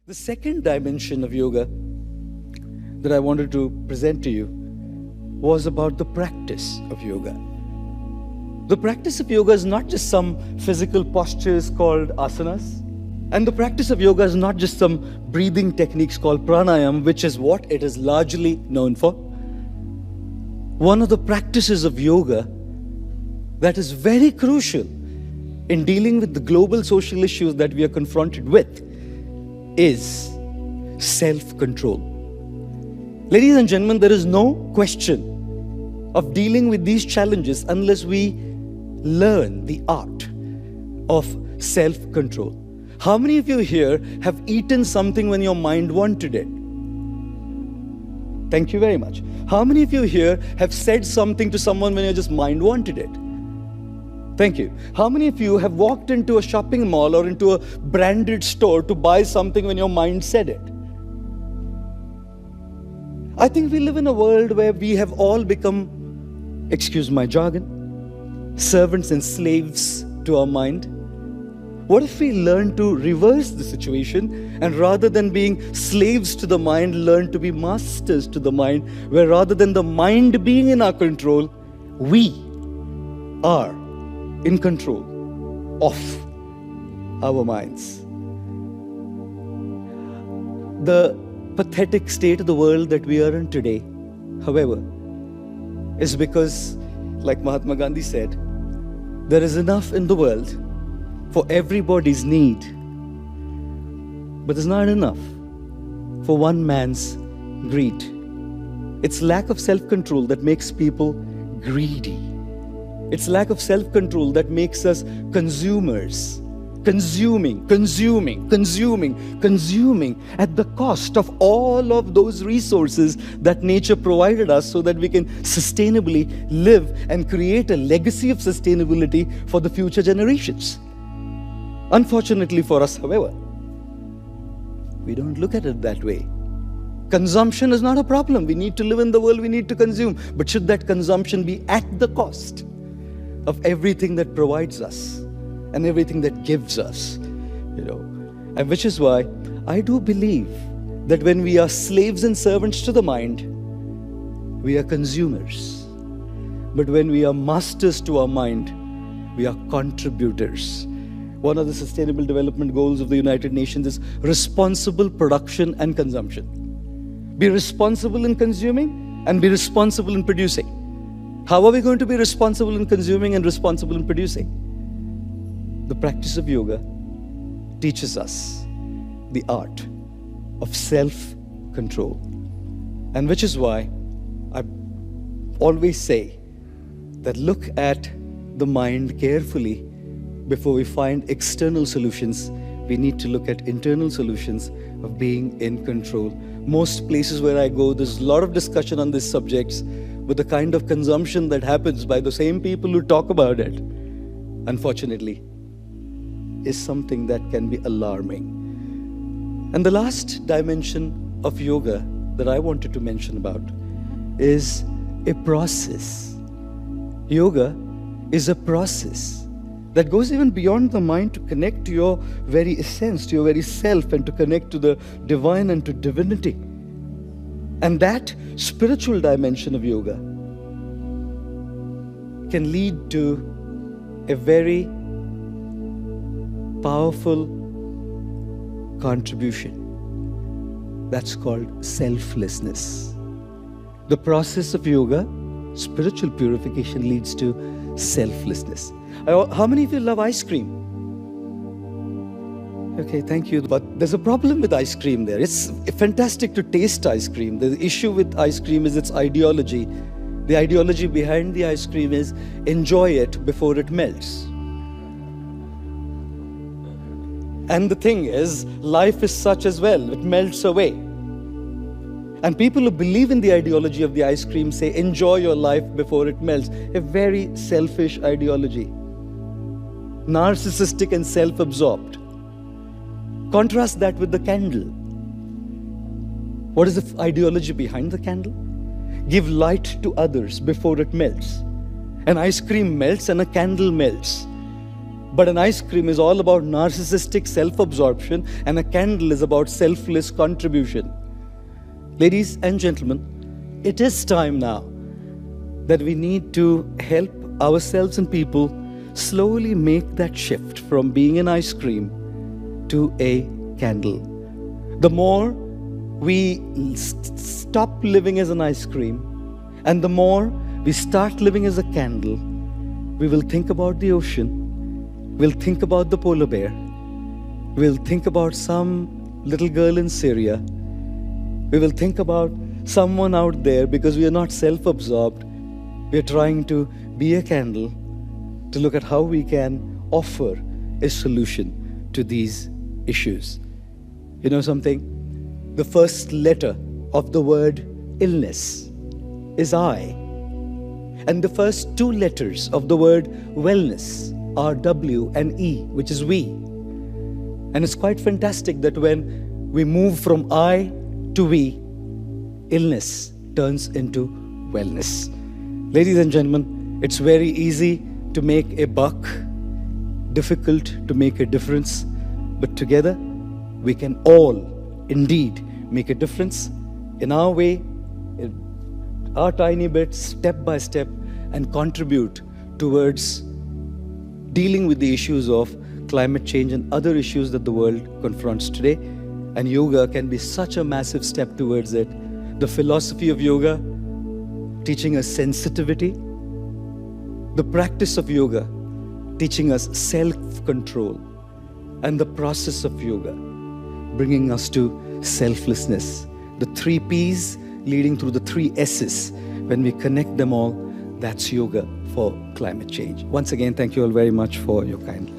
The second dimension of yoga that I wanted to present to you was about the practice of yoga. The practice of yoga is not just some physical postures called asanas, and the practice of yoga is not just some breathing techniques called pranayama, which is what it is largely known for. One of the practices of yoga that is very crucial in dealing with the global social issues that we are confronted with is self-control. Ladies and gentlemen, there is no question of dealing with these challenges unless we learn the art of self-control. How many of you here have eaten something when your mind wanted it? Thank you very much. How many of you here have said something to someone when your just mind wanted it? Thank you. How many of you have walked into a shopping mall or into a branded store to buy something when your mind said it? I think we live in a world where we have all become, excuse my jargon, servants and slaves to our mind. What if we learn to reverse the situation and rather than being slaves to the mind, learn to be masters to the mind, where rather than the mind being in our control, we are in control of our minds. The pathetic state of the world that we are in today, however, is because, like Mahatma Gandhi said, there is enough in the world for everybody's need, but there's not enough for one man's greed. It's lack of self-control that makes people greedy. It's lack of self-control that makes us consumers, consuming at the cost of all of those resources that nature provided us so that we can sustainably live and create a legacy of sustainability for the future generations. Unfortunately for us, however, we don't look at it that way. Consumption is not a problem. We need to live in the world, we need to consume. But should that consumption be at the cost of everything that provides us and everything that gives us, and which is why I do believe that when we are slaves and servants to the mind, we are consumers. But when we are masters to our mind, we are contributors. One of the Sustainable Development Goals of the United Nations is responsible production and consumption. Be responsible in consuming and be responsible in producing. How are we going to be responsible in consuming and responsible in producing? The practice of yoga teaches us the art of self-control. And which is why I always say that look at the mind carefully before we find external solutions. We need to look at internal solutions of being in control. Most places where I go, there's a lot of discussion on these subjects, but the kind of consumption that happens by the same people who talk about it, unfortunately, is something that can be alarming. And the last dimension of yoga that I wanted to mention about is a process. Yoga is a process that goes even beyond the mind to connect to your very essence, to your very self, and to connect to the divine and to divinity. And that spiritual dimension of yoga can lead to a very powerful contribution. That's called selflessness. The process of yoga, spiritual purification, leads to selflessness. How many of you love ice cream? Okay, thank you. But there's a problem with ice cream there. It's fantastic to taste ice cream. The issue with ice cream is its ideology. The ideology behind the ice cream is enjoy it before it melts. And the thing is, life is such as well. It melts away. And people who believe in the ideology of the ice cream say, enjoy your life before it melts. A very selfish ideology. Narcissistic and self-absorbed. Contrast that with the candle. What is the ideology behind the candle? Give light to others before it melts. An ice cream melts and a candle melts. But an ice cream is all about narcissistic self-absorption, and a candle is about selfless contribution. Ladies and gentlemen, it is time now that we need to help ourselves and people slowly make that shift from being an ice cream to a candle. The more we stop living as an ice cream, and the more we start living as a candle, we will think about the ocean, we'll think about the polar bear, we'll think about some little girl in Syria, we will think about someone out there, because we are not self-absorbed. We are trying to be a candle to look at how we can offer a solution to these issues. You know something? The first letter of the word illness is I. And the first two letters of the word wellness are W and E, which is we. And it's quite fantastic that when we move from I to we, illness turns into wellness. Ladies and gentlemen, it's very easy to make a buck, difficult to make a difference, but together we can all indeed make a difference in our way, in our tiny bit, step by step, and contribute towards dealing with the issues of climate change and other issues that the world confronts today. And yoga can be such a massive step towards it. The philosophy of yoga teaching us sensitivity, the practice of yoga teaching us self-control, and the process of yoga bringing us to selflessness. The 3 P's leading through the 3 S's. When we connect them all, that's yoga for climate change. Once again, thank you all very much for your kind.